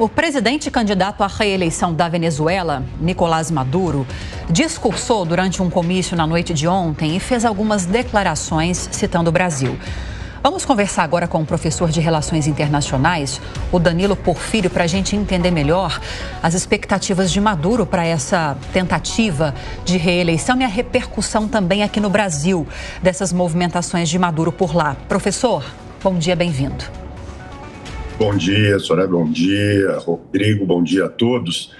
O presidente candidato à reeleição da Venezuela, Nicolás Maduro, discursou durante um comício na noite de ontem e fez algumas declarações citando o Brasil. Vamos conversar agora com o professor de Relações Internacionais, o Danilo Porfírio, para a gente entender melhor as expectativas de Maduro para essa tentativa de reeleição e a repercussão também aqui no Brasil dessas movimentações de Maduro por lá. Professor, bom dia, bem-vindo. Bom dia, Soraya, bom dia, Rodrigo, bom dia a todos.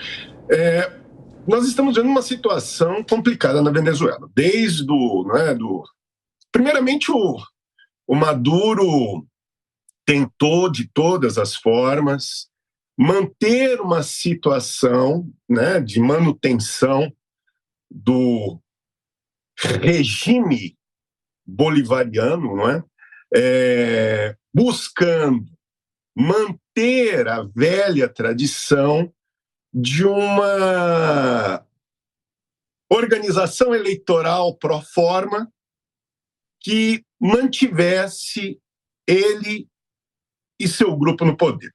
Nós estamos vendo uma situação complicada na Venezuela. Primeiramente, o Maduro tentou, de todas as formas, manter uma situação, de manutenção do regime bolivariano, buscando manter a velha tradição de uma organização eleitoral pró forma que mantivesse ele e seu grupo no poder.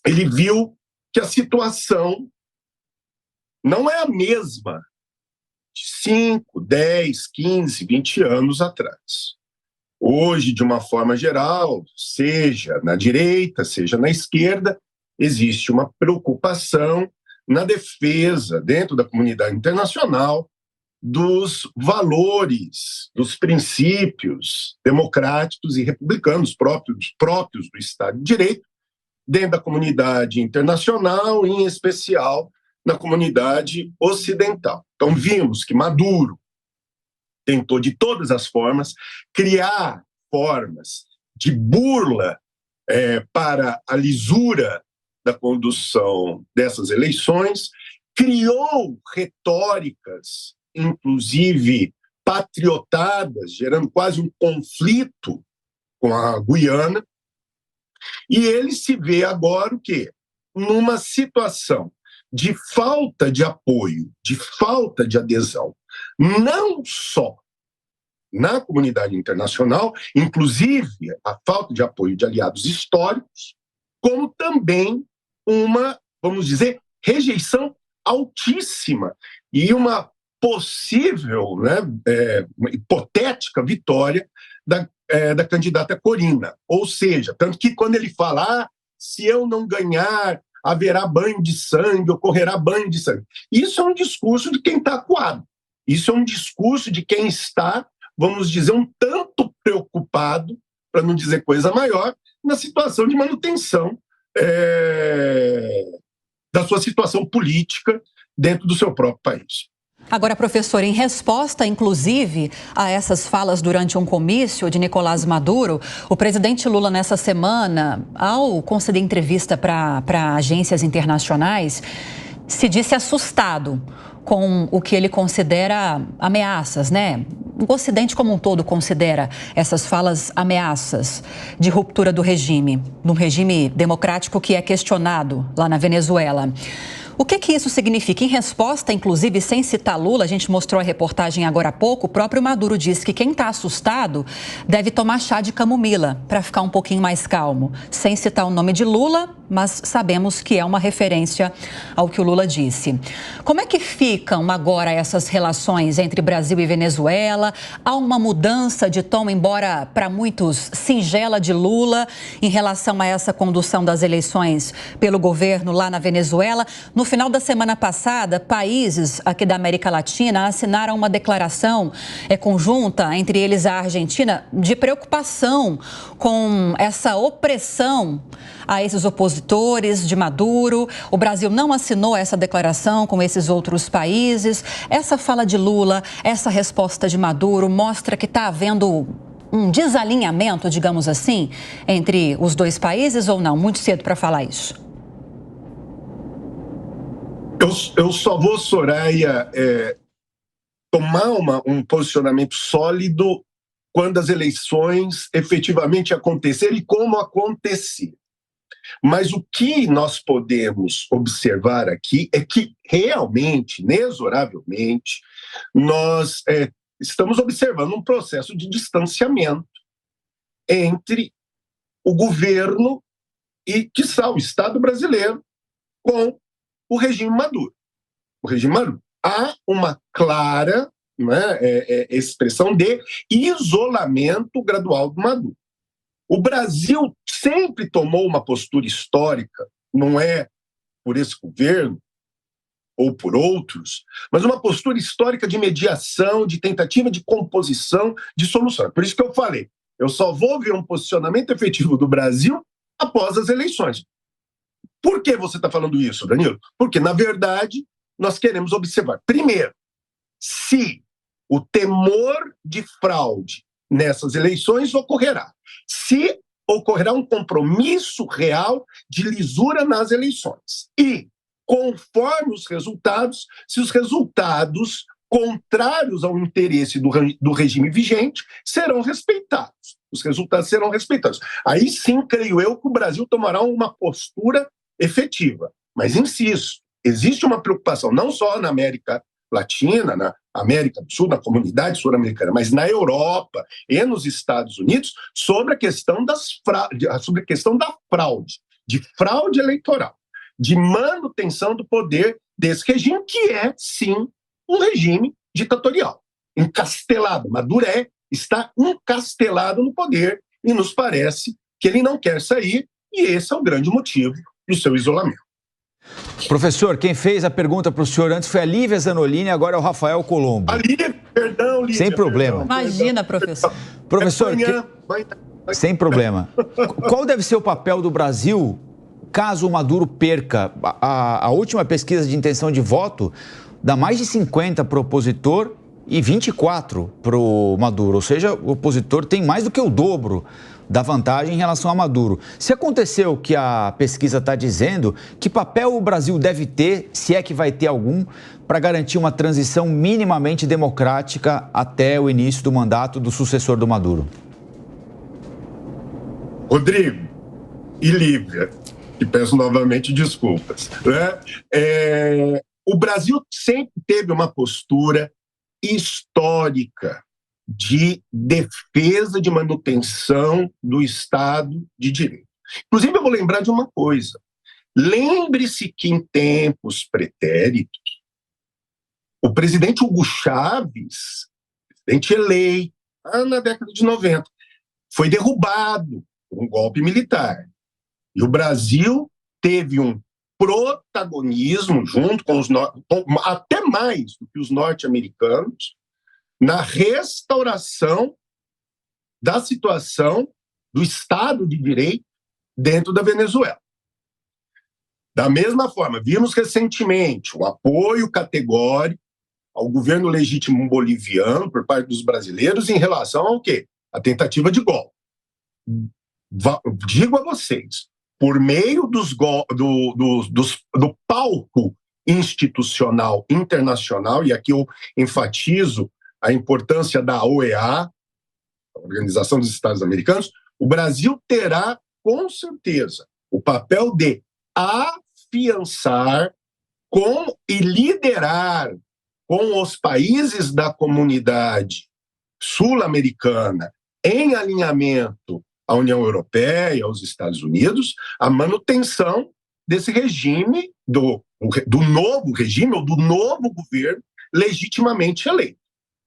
Ele viu que a situação não é a mesma de 5, 10, 15, 20 anos atrás. Hoje, de uma forma geral, seja na direita, seja na esquerda, existe uma preocupação na defesa, dentro da comunidade internacional, dos valores, dos princípios democráticos e republicanos próprios do Estado de Direito, dentro da comunidade internacional, em especial na comunidade ocidental. Então, vimos que Maduro tentou, de todas as formas, criar formas de burla para a lisura da condução dessas eleições, criou retóricas, inclusive patriotadas, gerando quase um conflito com a Guiana, e ele se vê agora o quê? Numa situação de falta de apoio, de falta de adesão, não só na comunidade internacional, inclusive a falta de apoio de aliados históricos, como também uma, vamos dizer, rejeição altíssima e uma possível, uma hipotética vitória da candidata Corina. Ou seja, tanto que quando ele fala, se eu não ganhar, haverá banho de sangue, ocorrerá banho de sangue. Isso é um discurso de quem está acuado. Isso é um discurso de quem está, vamos dizer, um tanto preocupado, para não dizer coisa maior, na situação de manutenção da sua situação política dentro do seu próprio país. Agora, professor, em resposta, inclusive, a essas falas durante um comício de Nicolás Maduro, o presidente Lula, nessa semana, ao conceder entrevista para agências internacionais, se disse assustado com o que ele considera ameaças, O Ocidente como um todo considera essas falas ameaças de ruptura do regime, de um regime democrático que é questionado lá na Venezuela. O que isso significa? Em resposta, inclusive, sem citar Lula, a gente mostrou a reportagem agora há pouco, o próprio Maduro disse que quem está assustado deve tomar chá de camomila para ficar um pouquinho mais calmo. Sem citar o nome de Lula, mas sabemos que é uma referência ao que o Lula disse. Como é que ficam agora essas relações entre Brasil e Venezuela? Há uma mudança de tom, embora para muitos singela, de Lula em relação a essa condução das eleições pelo governo lá na Venezuela? No final da semana passada, países aqui da América Latina assinaram uma declaração conjunta, entre eles a Argentina, de preocupação com essa opressão a esses opositores de Maduro. O Brasil não assinou essa declaração com esses outros países. Essa fala de Lula, essa resposta de Maduro mostra que está havendo um desalinhamento, digamos assim, entre os dois países ou não? Muito cedo para falar isso. Eu só vou, Soraya, tomar um posicionamento sólido quando as eleições efetivamente acontecerem e como acontecer. Mas o que nós podemos observar aqui é que realmente, inexoravelmente, nós estamos observando um processo de distanciamento entre o governo e, quiçá, o Estado brasileiro com o regime Maduro. O regime Maduro. Há uma clara, né, expressão de isolamento gradual do Maduro. O Brasil sempre tomou uma postura histórica, não é por esse governo ou por outros, mas uma postura histórica de mediação, de tentativa de composição, de solução. Por isso que eu falei, eu só vou ver um posicionamento efetivo do Brasil após as eleições. Por que você está falando isso, Danilo? Porque, na verdade, nós queremos observar, primeiro, se o temor de fraude nessas eleições ocorrerá, se ocorrerá um compromisso real de lisura nas eleições e, conforme os resultados, se os resultados contrários ao interesse do regime vigente serão respeitados. Os resultados serão respeitados. Aí sim, creio eu, que o Brasil tomará uma postura efetiva. Mas insisto, existe uma preocupação não só na América Latina, na América do Sul, na comunidade sul-americana, mas na Europa e nos Estados Unidos, sobre a questão da fraude, de fraude eleitoral, de manutenção do poder desse regime, que é, sim, um regime ditatorial, encastelado. Maduro está encastelado no poder e nos parece que ele não quer sair, e esse é o grande motivo do seu isolamento. Professor, quem fez a pergunta para o senhor antes foi a Lívia Zanolini, agora é o Rafael Colombo. A Lívia, perdão, Lívia. Sem problema. Imagina, professor. Professor, sem problema. Qual deve ser o papel do Brasil caso o Maduro perca? A última pesquisa de intenção de voto dá mais de 50 para o opositor e 24 para o Maduro. Ou seja, o opositor tem mais do que o dobro da vantagem em relação a Maduro. Se acontecer o que a pesquisa está dizendo, que papel o Brasil deve ter, se é que vai ter algum, para garantir uma transição minimamente democrática até o início do mandato do sucessor do Maduro? Rodrigo e Lívia, e peço novamente desculpas, né? O Brasil sempre teve uma postura histórica de defesa, de manutenção do Estado de Direito. Inclusive, eu vou lembrar de uma coisa. Lembre-se que em tempos pretéritos, o presidente Hugo Chávez, presidente eleito, na década de 90, foi derrubado por um golpe militar. E o Brasil teve um protagonismo, junto com até mais do que os norte-americanos, na restauração da situação do Estado de Direito dentro da Venezuela. Da mesma forma, vimos recentemente o apoio categórico ao governo legítimo boliviano por parte dos brasileiros em relação ao quê? A tentativa de golpe. Digo a vocês, por meio do palco institucional internacional, e aqui eu enfatizo a importância da OEA, a Organização dos Estados Americanos, o Brasil terá, com certeza, o papel de afiançar e liderar com os países da comunidade sul-americana em alinhamento à União Europeia, aos Estados Unidos, a manutenção desse regime, do novo regime ou do novo governo legitimamente eleito.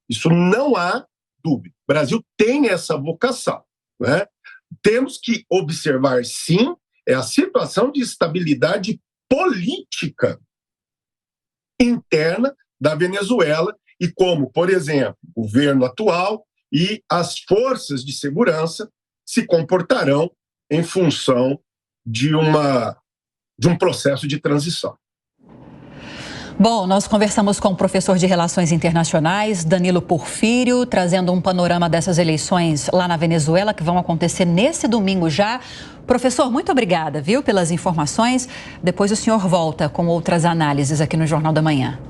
Isso não há dúvida. O Brasil tem essa vocação, né? Temos que observar, sim, a situação de estabilidade política interna da Venezuela e como, por exemplo, o governo atual e as forças de segurança se comportarão em função de um processo de transição. Bom, nós conversamos com o professor de Relações Internacionais, Danilo Porfírio, trazendo um panorama dessas eleições lá na Venezuela, que vão acontecer nesse domingo já. Professor, muito obrigada, viu, pelas informações. Depois o senhor volta com outras análises aqui no Jornal da Manhã.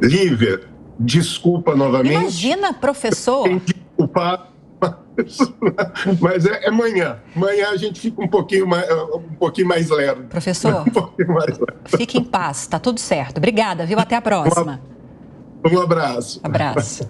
Lívia, desculpa novamente. Imagina, professor. Desculpa. Mas é amanhã. Amanhã a gente fica um pouquinho mais leve. Professor, fique em paz, tá tudo certo. Obrigada, viu? Até a próxima. Um abraço. Abraço.